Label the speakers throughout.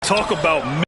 Speaker 1: Talk about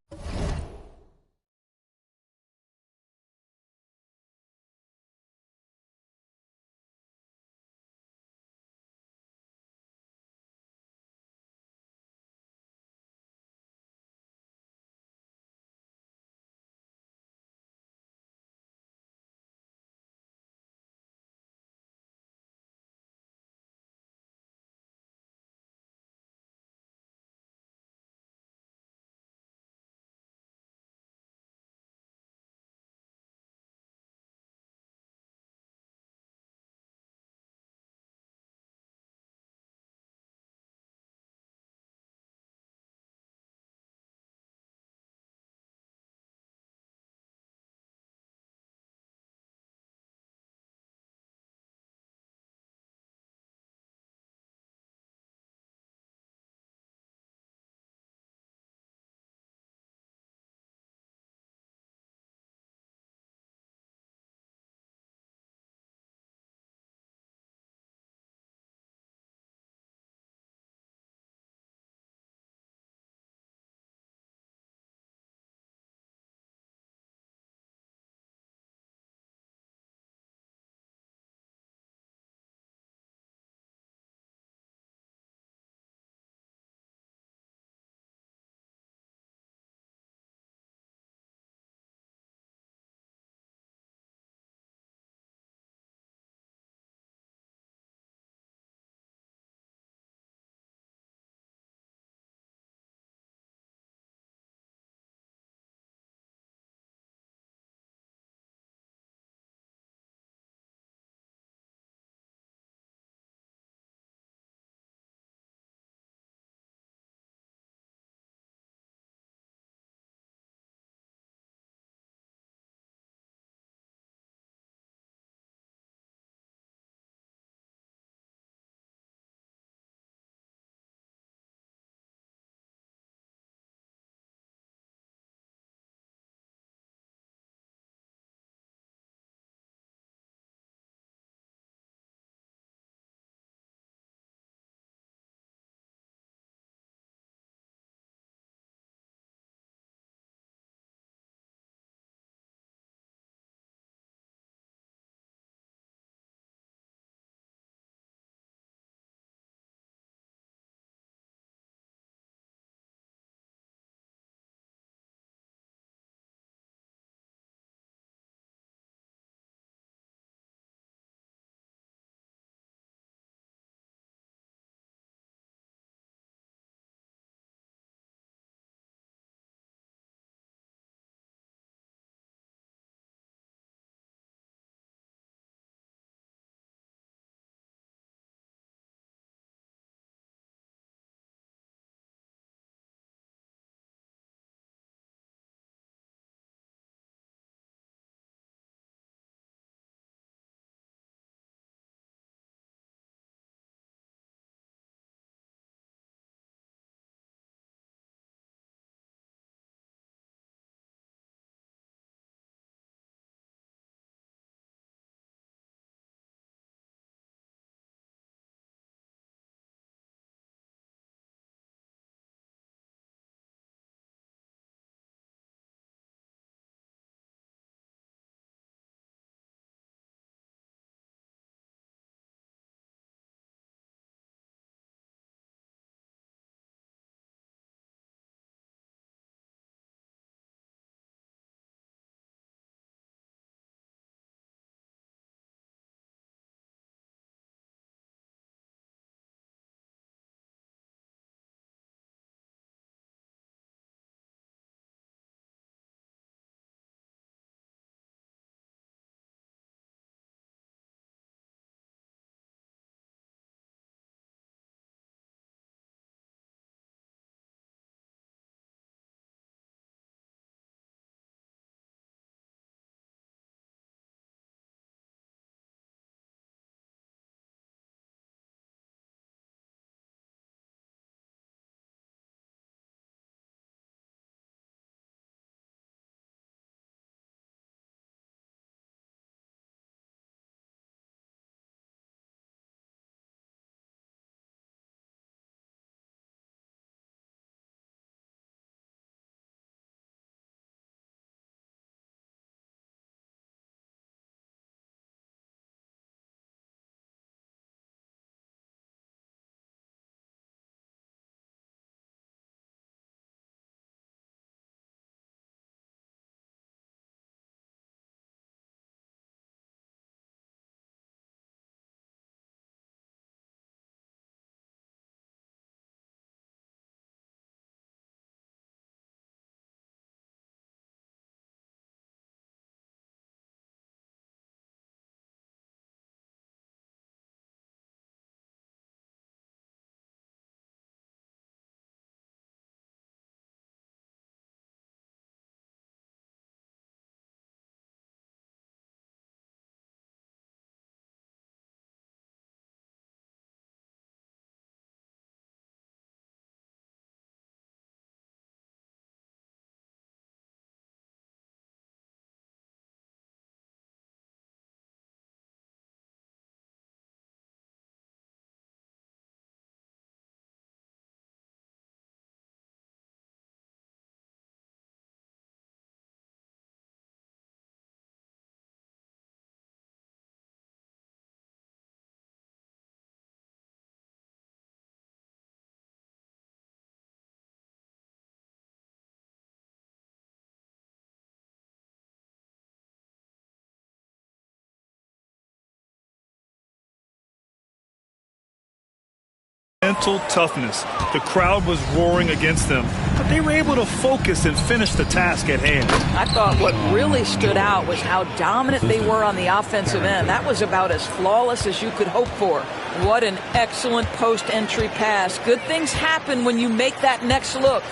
Speaker 1: mental toughness. The crowd was roaring against them, but they were able to focus and finish the task at hand.
Speaker 2: I thought what really stood out was how dominant they were on the offensive end. That was about as flawless as you could hope for. What an excellent post-entry pass. Good things happen when you make that next look.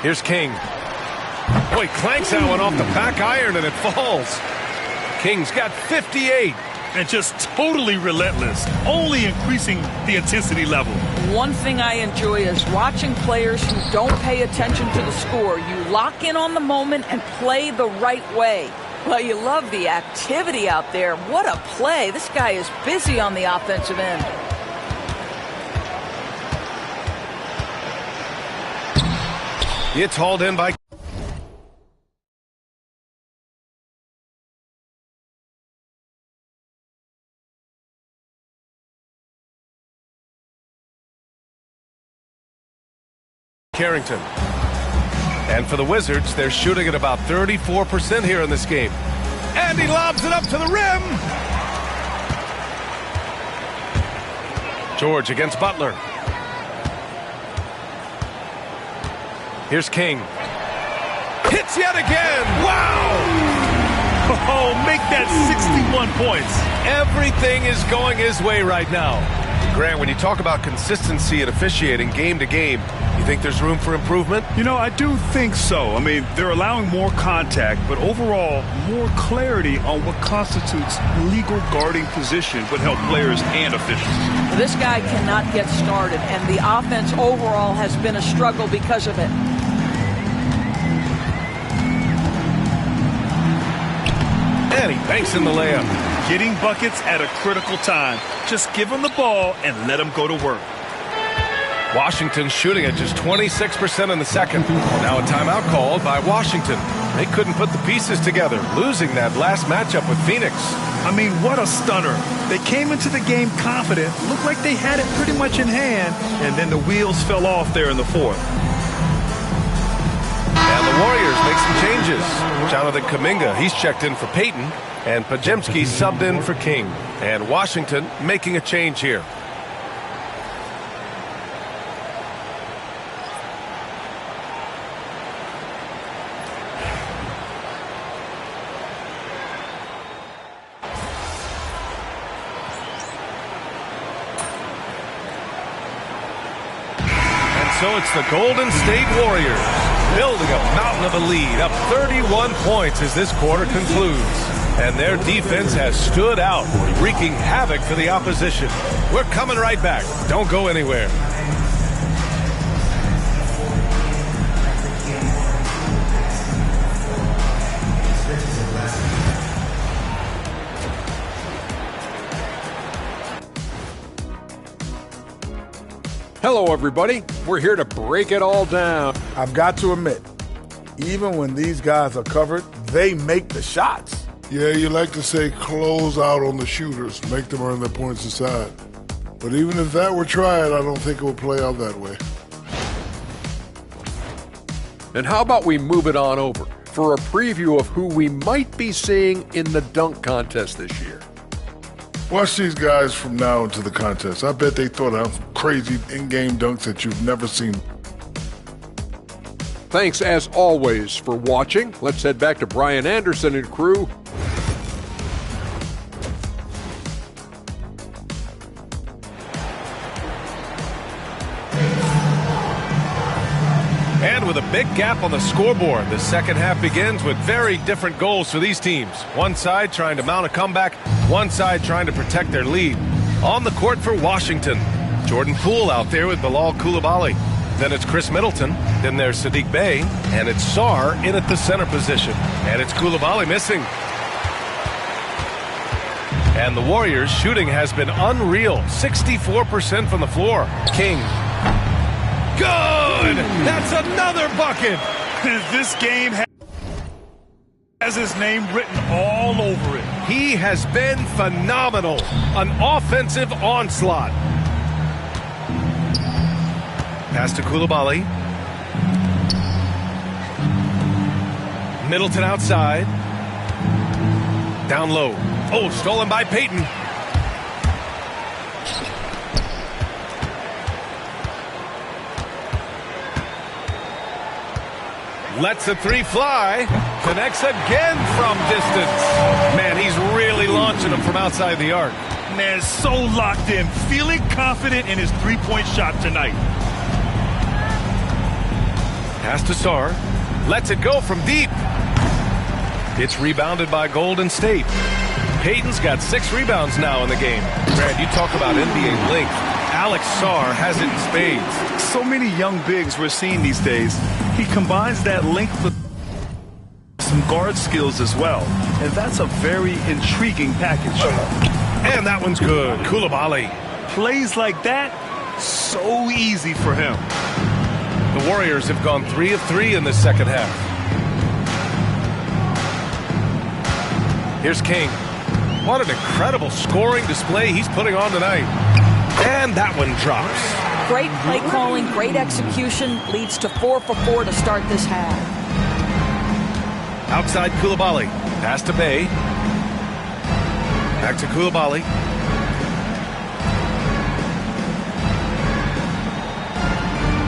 Speaker 3: Here's King. Boy, clanks that one off the back iron and it falls. King's got 58.
Speaker 1: And just totally relentless, only increasing the intensity level.
Speaker 2: One thing I enjoy is watching players who don't pay attention to the score. You lock in on the moment and play the right way. Well, you love the activity out there. What a play. This guy is busy on the offensive end.
Speaker 3: It's hauled in by Carrington. And for the Wizards, they're shooting at about 34% here in this game. And he lobs it up to the rim. George against Butler. Here's King. Hits yet again. Wow!
Speaker 1: Oh, make that 61 points.
Speaker 3: Everything is going his way right now. Grant, when you talk about consistency and officiating game to game, you think there's room for improvement?
Speaker 1: You know, I do think so. I mean, they're allowing more contact, but overall, more clarity on what constitutes legal guarding position would help players and officials.
Speaker 2: This guy cannot get started, and the offense overall has been a struggle because of it.
Speaker 3: And he banks in the layup.
Speaker 1: Getting buckets at a critical time. Just give him the ball and let him go to work.
Speaker 3: Washington shooting at just 26% in the second. Now a timeout called by Washington. They couldn't put the pieces together, losing that last matchup with Phoenix.
Speaker 1: I mean, what a stunner. They came into the game confident, looked like they had it pretty much in hand, and then the wheels fell off there in the fourth.
Speaker 3: And the Warriors make some changes. Jonathan Kuminga, he's checked in for Payton, and Podziemski subbed in for King. And Washington making a change here. So it's the Golden State Warriors building a mountain of a lead, up 31 points as this quarter concludes. And their defense has stood out, wreaking havoc for the opposition. We're coming right back. Don't go anywhere.
Speaker 4: Hello, everybody. We're here to break it all down.
Speaker 5: I've got to admit, even when these guys are covered, they make the shots.
Speaker 6: Yeah, you like to say close out on the shooters, make them earn their points inside. But even if that were tried, I don't think it would play out that way.
Speaker 4: And how about we move it on over for a preview of who we might be seeing in the dunk contest this year.
Speaker 6: Watch these guys from now into the contest. I bet they throw down some crazy in-game dunks that you've never seen.
Speaker 4: Thanks, as always, for watching. Let's head back to Brian Anderson and crew.
Speaker 3: And with a big gap on the scoreboard, the second half begins with very different goals for these teams. One side trying to mount a comeback, one side trying to protect their lead. On the court for Washington, Jordan Poole out there with Bilal Coulibaly. Then it's Chris Middleton, then there's Saddiq Bey, and it's Sarr in at the center position. And it's Coulibaly missing. And the Warriors' shooting has been unreal, 64% from the floor. King. Good! That's another bucket!
Speaker 1: This game has his name written all over it.
Speaker 3: He has been phenomenal. An offensive onslaught. Pass to Coulibaly. Middleton outside. Down low. Oh, stolen by Payton. Lets a three fly. Connects again from distance. Man, he's really launching them from outside the arc.
Speaker 1: Man, so locked in, feeling confident in his three-point shot tonight.
Speaker 3: Pass to Sarr. Lets it go from deep. It's rebounded by Golden State. Payton's got 6 rebounds now in the game. Brad, you talk about NBA length. Alex Sarr has it in spades.
Speaker 1: So many young bigs we're seeing these days. He combines that length with some guard skills as well. And that's a very intriguing package.
Speaker 3: And that one's good. Coulibaly.
Speaker 1: Plays like that, so easy for him.
Speaker 3: The Warriors have gone 3 of 3 in this second half. Here's King. What an incredible scoring display he's putting on tonight. And that one drops.
Speaker 2: Great play calling, great execution, leads to 4 for 4 to start this half.
Speaker 3: Outside Coulibaly. Pass to Bey. Back to Coulibaly.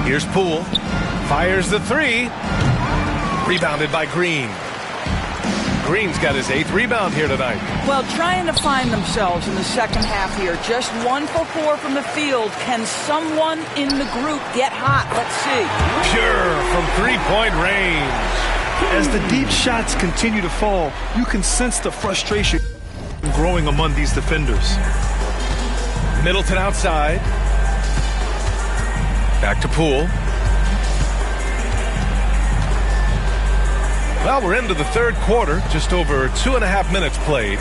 Speaker 3: Here's Poole. Fires the three. Rebounded by Green. Green's got his 8th rebound here tonight.
Speaker 2: Well, trying to find themselves in the second half here. Just 1 for 4 from the field. Can someone in the group get hot? Let's see.
Speaker 3: Pure from three-point range.
Speaker 1: As the deep shots continue to fall, you can sense the frustration growing among these defenders.
Speaker 3: Middleton outside. Back to Poole. Well, we're into the third quarter. Just over 2.5 minutes played.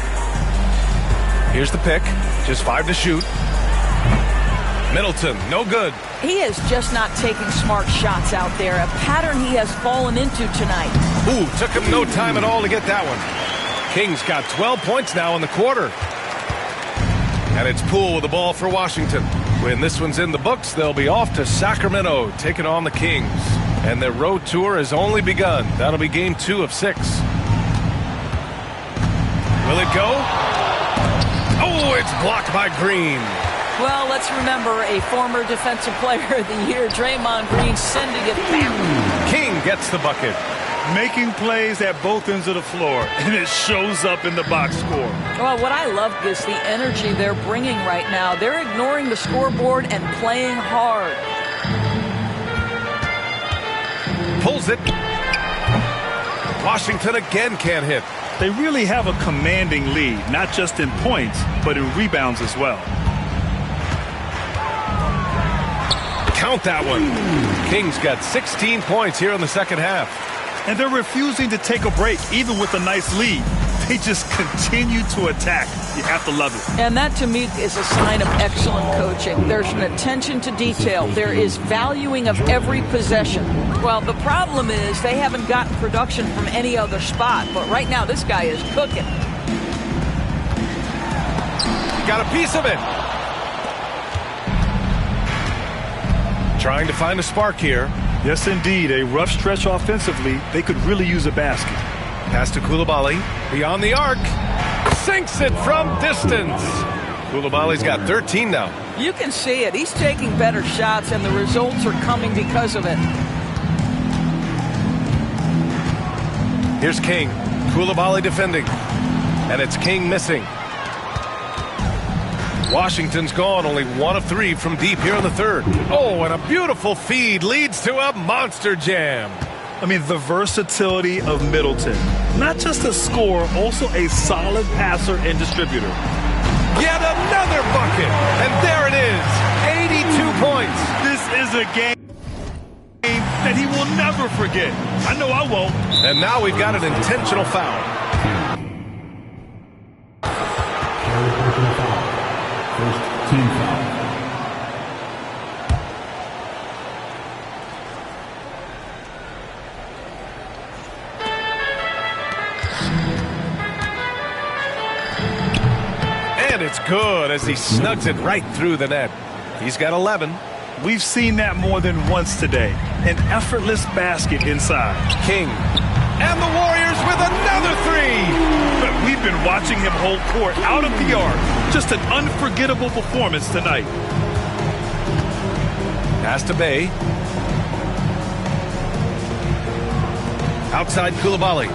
Speaker 3: Here's the pick. Just 5 to shoot. Middleton, no good.
Speaker 2: He is just not taking smart shots out there. A pattern he has fallen into tonight.
Speaker 3: Ooh, took him no time at all to get that one. Kings got 12 points now in the quarter. And it's Poole with the ball for Washington. When this one's in the books, they'll be off to Sacramento, taking on the Kings. And their road tour has only begun. That'll be game 2 of 6. Will it go? Oh, it's blocked by Green.
Speaker 2: Well, let's remember a former defensive player of the year, Draymond Green, sending it back.
Speaker 3: King gets the bucket.
Speaker 1: Making plays at both ends of the floor, and it shows up in the box score.
Speaker 2: Well, what I love is the energy they're bringing right now. They're ignoring the scoreboard and playing hard.
Speaker 3: Pulls it. Washington again can't hit.
Speaker 1: They really have a commanding lead, not just in points, but in rebounds as well.
Speaker 3: Count that one. Kings got 16 points here in the second half.
Speaker 1: And they're refusing to take a break, even with a nice lead. They just continue to attack. You have to love it.
Speaker 2: And that, to me, is a sign of excellent coaching. There's an attention to detail. There is valuing of every possession. Well, the problem is they haven't gotten production from any other spot. But right now, this guy is cooking.
Speaker 3: Got a piece of it. Trying to find a spark here.
Speaker 1: Yes, indeed. A rough stretch offensively. They could really use a basket.
Speaker 3: Pass to Coulibaly. Beyond the arc. Sinks it from distance. Coulibaly's got 13 now.
Speaker 2: You can see it. He's taking better shots, and the results are coming because of it.
Speaker 3: Here's King. Coulibaly defending. And it's King missing. Washington's gone only 1 of 3 from deep here in the third. Oh, and a beautiful feed leads to a monster jam.
Speaker 1: I mean, the versatility of Middleton. Not just a scorer, also a solid passer and distributor.
Speaker 3: Yet another bucket. And there it is. 82 points.
Speaker 1: This is a game that he will never forget. I know I won't.
Speaker 3: And now we've got an intentional foul.
Speaker 7: First team foul.
Speaker 3: And it's good as he snugs it right through the net. He's got 11.
Speaker 1: We've seen that more than once today. An effortless basket inside.
Speaker 3: King. And the Warriors with another 3.
Speaker 1: But we've been watching him hold court out of the arc. Just an unforgettable performance tonight.
Speaker 3: Pass to Bey. Outside Koulibaly.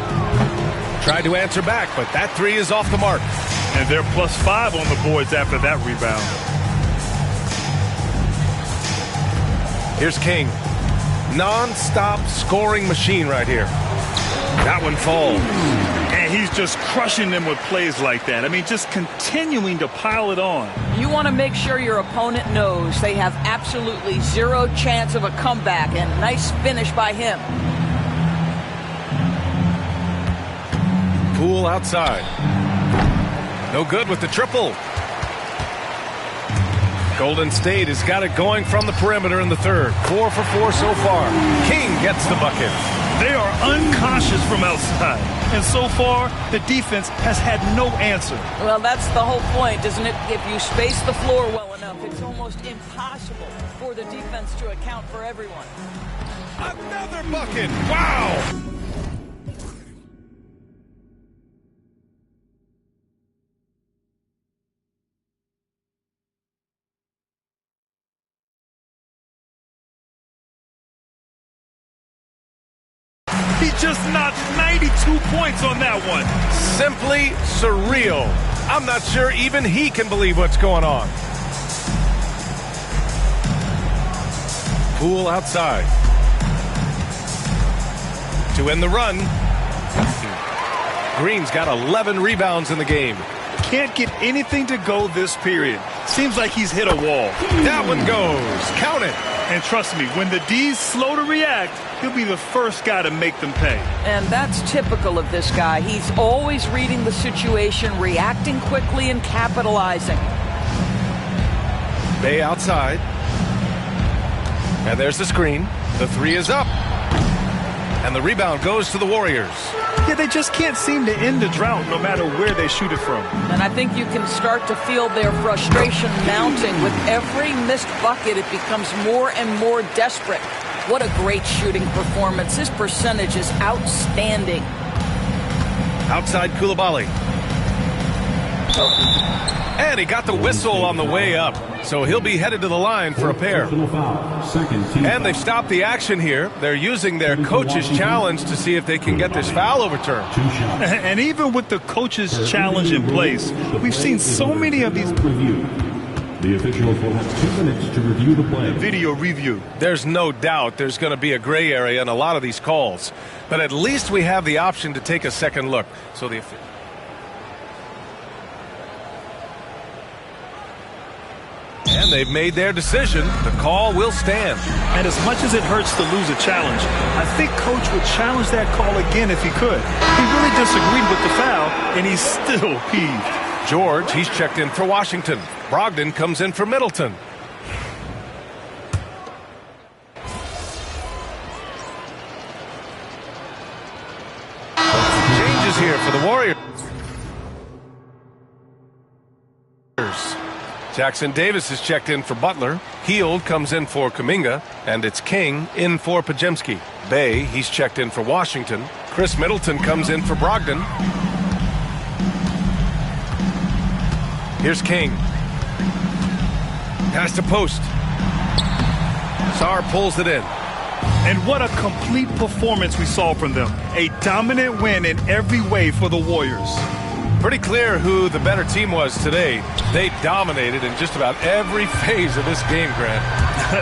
Speaker 3: Tried to answer back, but that three is off the mark.
Speaker 1: And they're +5 on the boards after that rebound.
Speaker 3: Here's King. Non-stop scoring machine right here. That one falls.
Speaker 1: And he's just crushing them with plays like that. I mean, just continuing to pile it on.
Speaker 2: You want to make sure your opponent knows they have absolutely zero chance of a comeback, and nice finish by him.
Speaker 3: Poole outside. No good with the triple. Golden State has got it going from the perimeter in the third. 4 for 4 so far. King gets the bucket.
Speaker 1: They are unconscious from outside. And so far, the defense has had no answer.
Speaker 2: Well, that's the whole point, isn't it? If you space the floor well enough, it's almost impossible for the defense to account for everyone.
Speaker 3: Another bucket. Wow.
Speaker 1: He just knocked 92 points on that one.
Speaker 3: Simply surreal. I'm not sure even he can believe what's going on. Poole outside. To end the run. Green's got 11 rebounds in the game.
Speaker 1: Can't get anything to go this period. Seems like he's hit a wall.
Speaker 3: That one goes. Count it.
Speaker 1: And trust me, when the D's slow to react, he'll be the first guy to make them pay.
Speaker 2: And that's typical of this guy. He's always reading the situation, reacting quickly, and capitalizing.
Speaker 3: Bay outside. And there's the screen. The three is up. And the rebound goes to the Warriors.
Speaker 1: Yeah, they just can't seem to end the drought no matter where they shoot it from.
Speaker 2: And I think you can start to feel their frustration mounting. With every missed bucket, it becomes more and more desperate. What a great shooting performance. His percentage is outstanding.
Speaker 3: Outside Koulibaly. And he got the whistle on the way up. So he'll be headed to the line for a pair. And they've stopped the action here. They're using their coach's challenge to see if they can get this foul overturned.
Speaker 1: And even with the coach's challenge in place, we've seen so many of these.
Speaker 7: The officials will have 2 minutes to review the play.
Speaker 1: Video review.
Speaker 3: There's no doubt there's going to be a gray area in a lot of these calls. But at least we have the option to take a second look. So the And they've made their decision. The call will stand.
Speaker 1: And as much as it hurts to lose a challenge, I think Coach would challenge that call again if he could. He really disagreed with the foul, and he's still peeved.
Speaker 3: George, he's checked in for Washington. Brogdon comes in for Middleton. Changes here for the Warriors. Jackson Davis is checked in for Butler. Hield comes in for Kuminga. And it's King in for Podziemski. Bay, he's checked in for Washington. Chris Middleton comes in for Brogdon. Here's King. Pass to post. Sarr pulls it in.
Speaker 1: And what a complete performance we saw from them. A dominant win in every way for the Warriors.
Speaker 3: Pretty clear who the better team was today. They dominated in just about every phase of this game, Grant.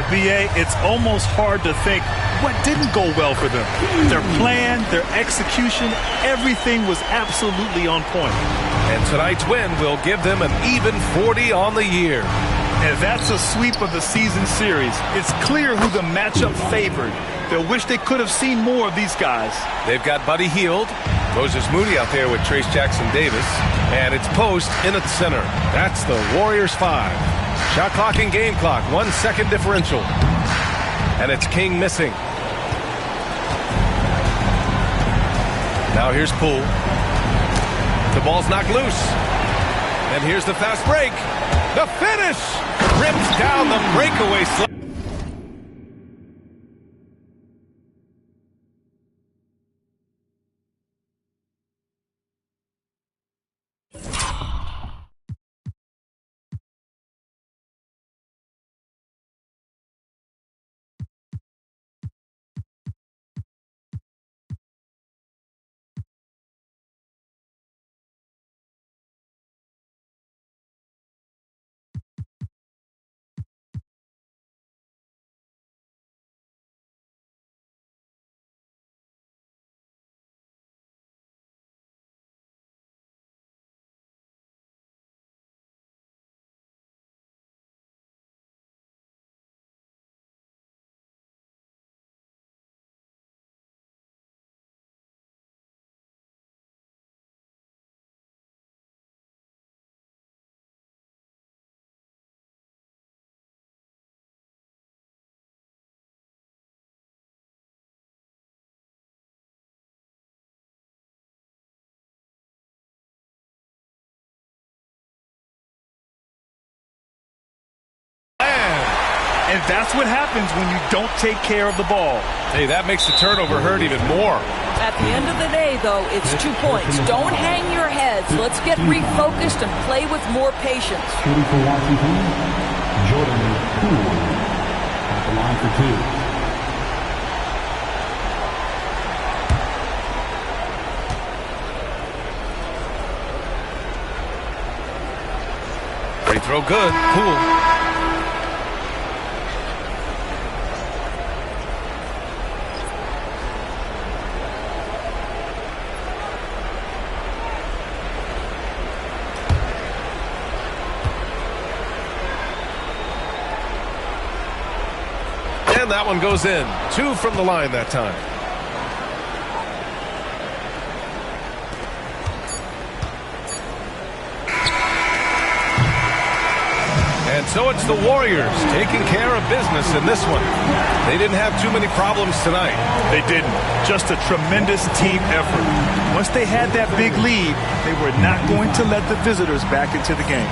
Speaker 1: B.A., it's almost hard to think what didn't go well for them. Their plan, their execution, everything was absolutely on point.
Speaker 3: And tonight's win will give them an even 40 on the year.
Speaker 1: And that's a sweep of the season series. It's clear who the matchup favored. They'll wish they could have seen more of these guys.
Speaker 3: They've got Buddy Hield, Moses Moody out there with Trace Jackson Davis, and it's Post in at the center. That's the Warriors 5. Shot clock and game clock, 1 second differential. And it's King missing. Now here's Poole. The ball's knocked loose. And here's the fast break. The finish! Rips down the breakaway.
Speaker 1: And that's what happens when you don't take care of the ball.
Speaker 3: Hey, that makes the turnover hurt even more.
Speaker 2: At the end of the day, though, it's 2 points. Don't hang your heads. Let's get refocused and play with more patience.
Speaker 7: Shooting for Washington, Jordan Poole at the line for 2.
Speaker 3: Free throw good. Poole. And that one goes in. 2 from the line that time. And so it's the Warriors taking care of business in this one. They didn't have too many problems tonight.
Speaker 1: They didn't. Just a tremendous team effort. Once they had that big lead, they were not going to let the visitors back into the game.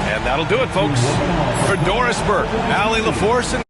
Speaker 3: And that'll do it, folks. For Doris Burke, Allie LaForce, and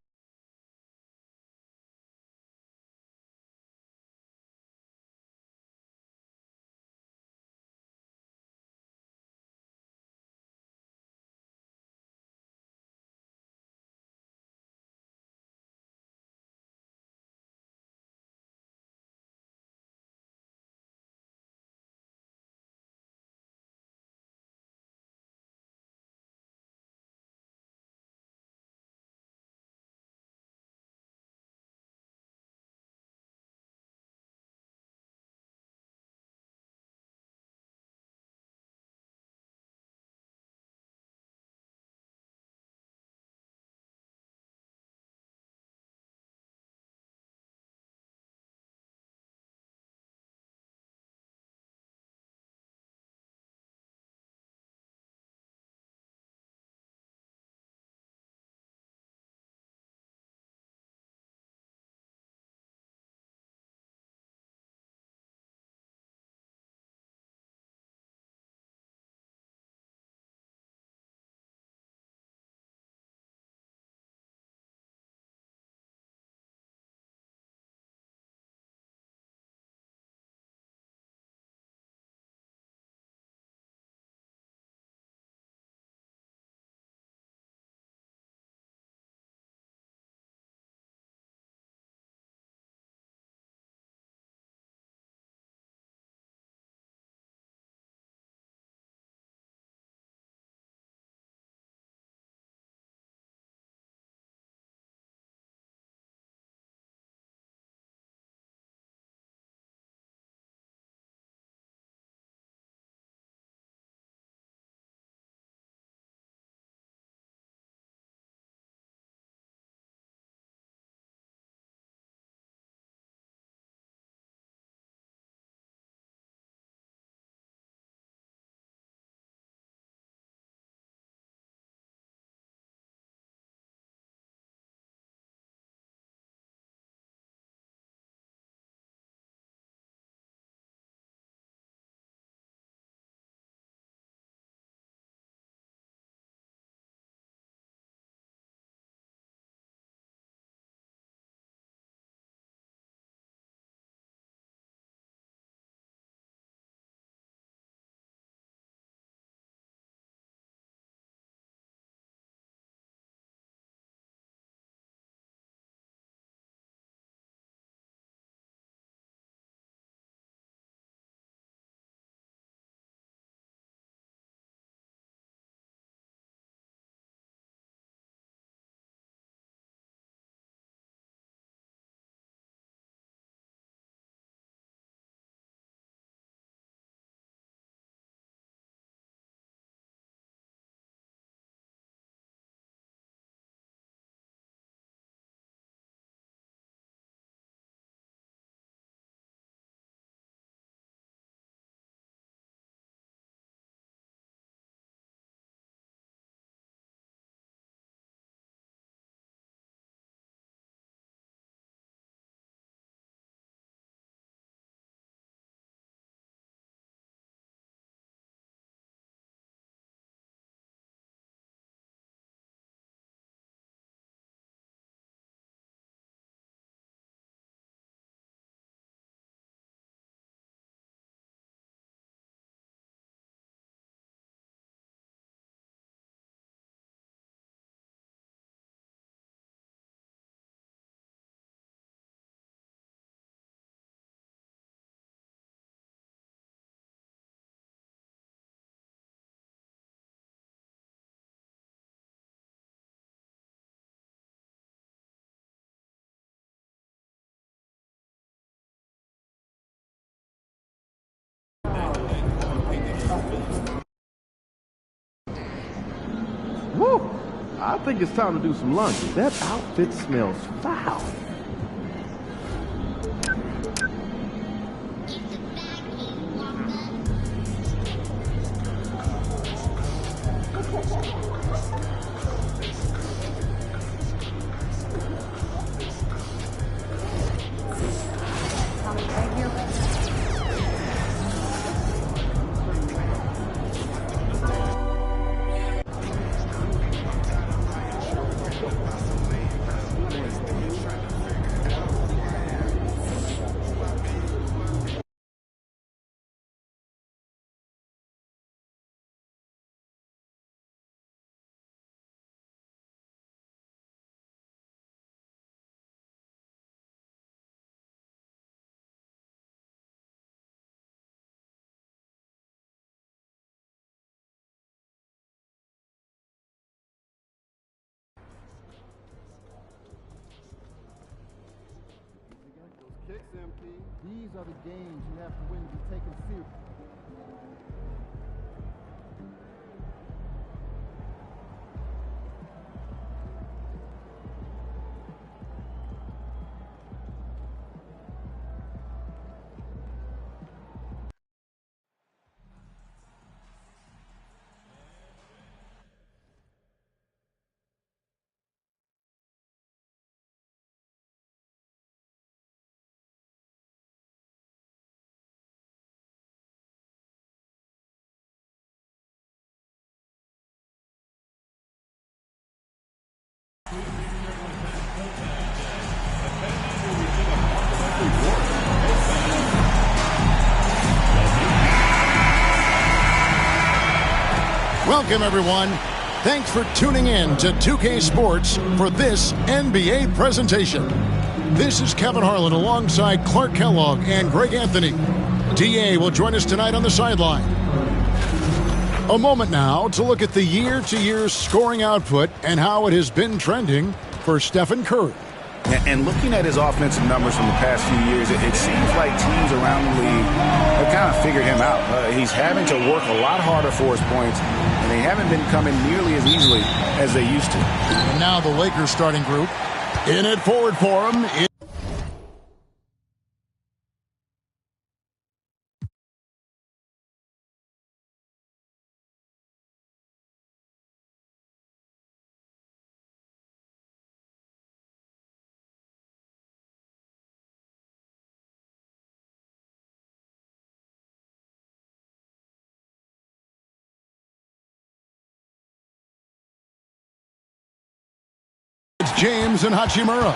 Speaker 8: I think it's time to do some laundry. That outfit smells foul.
Speaker 9: Kicks, MP. These are the games you have to win to be taken seriously.
Speaker 10: Welcome, everyone. Thanks for tuning in to 2K Sports for this NBA presentation. This is Kevin Harlan alongside Clark Kellogg and Greg Anthony. DA will join us tonight on the sideline. A moment now to look at the year-to-year scoring output and how it has been trending for Stephen Curry.
Speaker 11: And looking at his offensive numbers from the past few years, it seems like teams around the league have kind of figured him out. He's having to work a lot harder for his points, and they haven't been coming nearly as easily as they used to.
Speaker 10: And now the Lakers starting group. In it forward for him. James and Hachimura.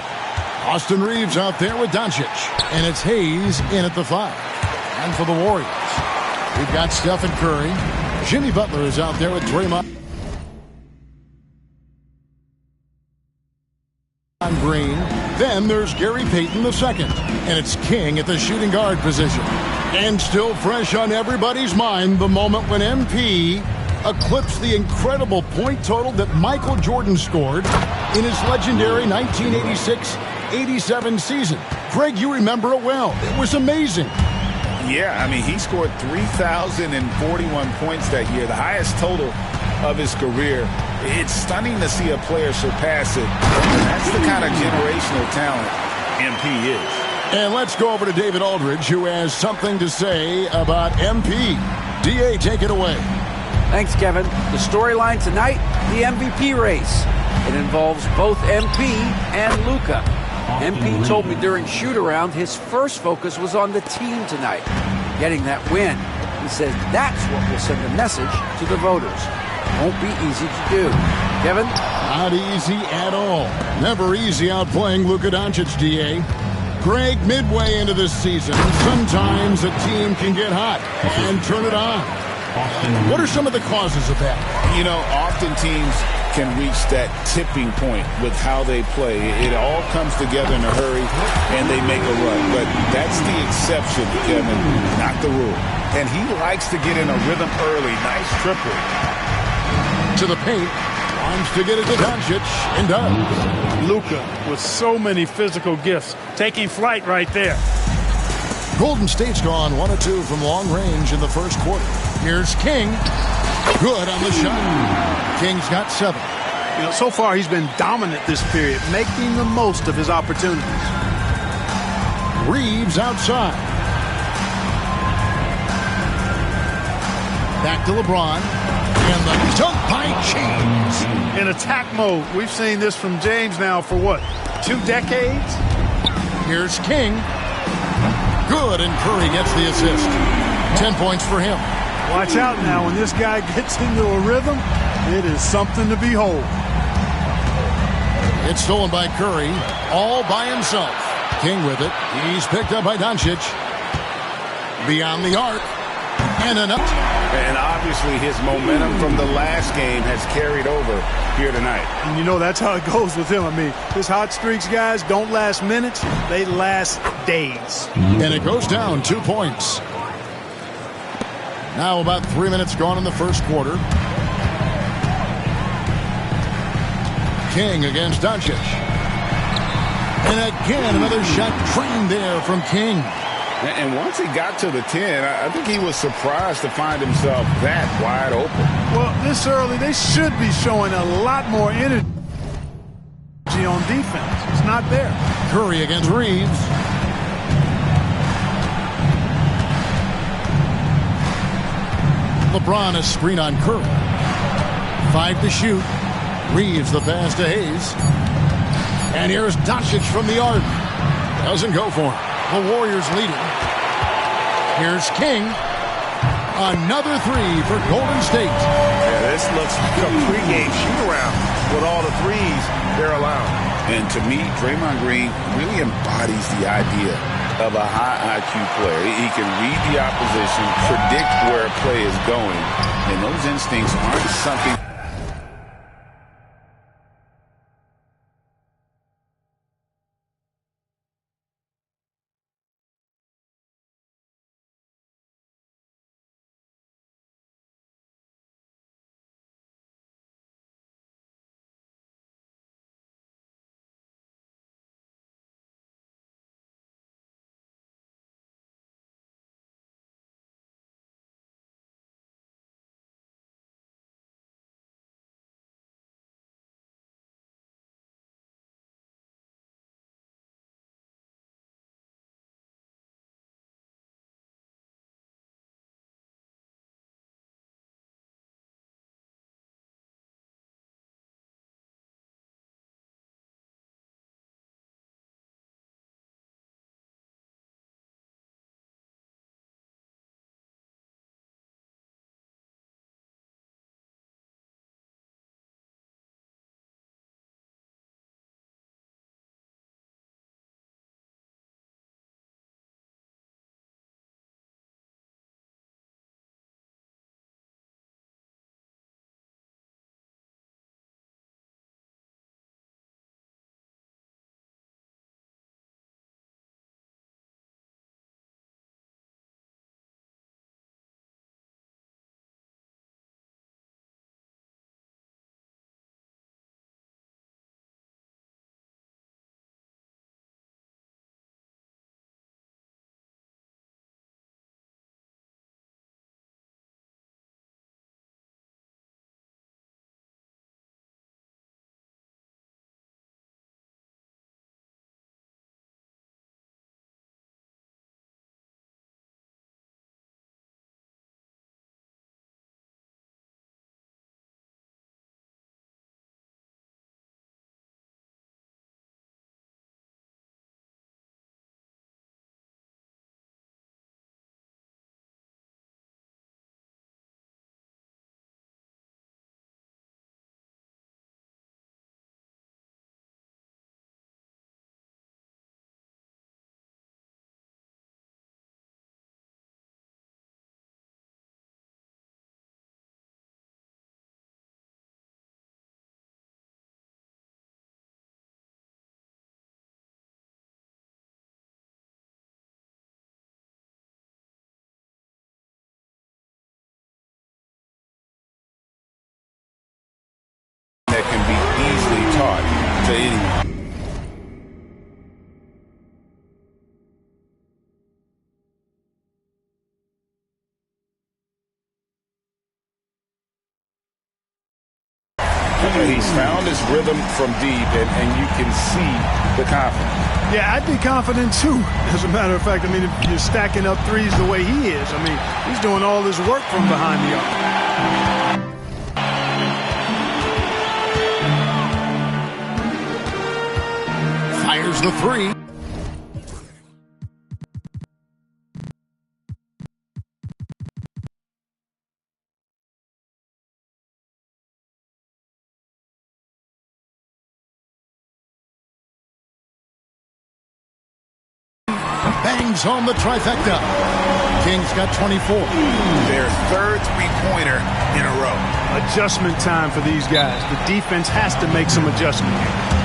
Speaker 10: Austin Reeves out there with Doncic. And it's Hayes in at the 5. And for the Warriors, we've got Stephen Curry. Jimmy Butler is out there with Draymond Green. Then there's Gary Payton II. And it's King at the shooting guard position. And still fresh on everybody's mind, the moment when MP eclipsed the incredible point total that Michael Jordan scored in his legendary 1986-87 season. Greg, you remember it well. It was amazing.
Speaker 11: Yeah, I mean, he scored 3,041 points that year, the highest total of his career. It's stunning to see a player surpass it. That's the kind of generational talent MP is.
Speaker 10: And let's go over to David Aldridge, who has something to say about MP. DA, take it away.
Speaker 12: Thanks, Kevin. The storyline tonight, the MVP race. It involves both MP and Luka. MP told me during shoot-around his first focus was on the team tonight, getting that win. He says that's what will send a message to the voters. Won't be easy to do. Kevin?
Speaker 10: Not easy at all. Never easy outplaying Luka Doncic, DA. Greg, midway into this season, sometimes a team can get hot and turn it on. What are some of the causes of that?
Speaker 11: You know, often teams can reach that tipping point with how they play. It all comes together in a hurry, and they make a run. But that's the exception, Kevin, not the rule. And he likes to get in a rhythm early. Nice triple.
Speaker 10: To the paint. Wants to get it to Doncic, and does.
Speaker 13: Luka with so many physical gifts. Taking flight right there.
Speaker 10: Golden State's gone 1 of 2 from long range in the first quarter. Here's King. Good on the shot. King's got 7.
Speaker 13: So far he's been dominant this period, making the most of his opportunities.
Speaker 10: Reeves outside. Back to LeBron. And the dunk by James.
Speaker 13: In attack mode. We've seen this from James now for what? 2 decades?
Speaker 10: Here's King. Good, and Curry gets the assist. 10 points for him.
Speaker 13: Watch out now. When this guy gets into a rhythm, it is something to behold.
Speaker 10: It's stolen by Curry, all by himself. King with it. He's picked up by Doncic. Beyond the arc. And
Speaker 11: And obviously his momentum from the last game has carried over here tonight.
Speaker 13: And you know that's how it goes with him. I mean, his hot streaks, guys, don't last minutes. They last days.
Speaker 10: And it goes down 2 points. Now about 3 minutes gone in the first quarter. King against Doncic. And again, another shot trained there from King.
Speaker 11: And once he got to the 10, I think he was surprised to find himself that wide open.
Speaker 13: Well, this early, they should be showing a lot more energy on defense. It's not there.
Speaker 10: Curry against Reeves. LeBron a screen on Curry. 5 to shoot. Reeves the pass to Hayes. And here's Doncic from the arc. Doesn't go for him. The Warriors leading. Here's King. Another 3 for Golden State.
Speaker 3: Yeah, this looks like a pregame shoot-around with all the threes they're allowing.
Speaker 11: And to me, Draymond Green really embodies the idea of a high IQ player. He can read the opposition, predict where a play is going, and those instincts aren't something... that can be easily taught to anyone. He's found his rhythm from deep, and you can see the confidence.
Speaker 13: Yeah, I'd be confident too. As a matter of fact, I mean, if you're stacking up threes the way he is, I mean, he's doing all his work from behind the arc.
Speaker 10: Fires the three. Bangs home the trifecta. Kings got 24.
Speaker 11: Their third three-pointer in a row.
Speaker 13: Adjustment time for these guys. The defense has to make some adjustment.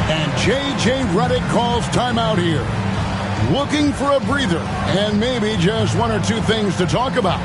Speaker 10: And J.J. Redick calls timeout here. Looking for a breather and maybe just one or two things to talk about.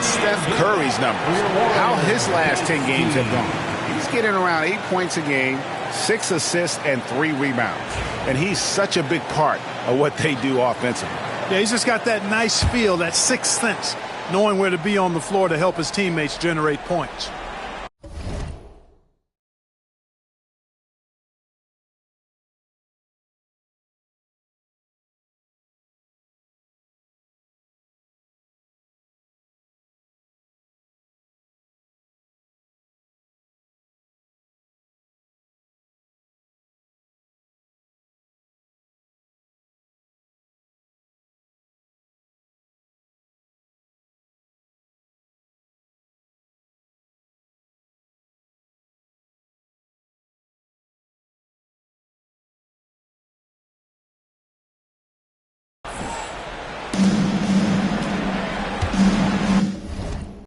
Speaker 11: Steph Curry's numbers, how his last 10 games have gone. He's getting around 8 points a game, 6 assists, and 3 rebounds. And he's such a big part of what they do offensively.
Speaker 13: Yeah, he's just got that nice feel, that sixth sense, knowing where to be on the floor to help his teammates generate points.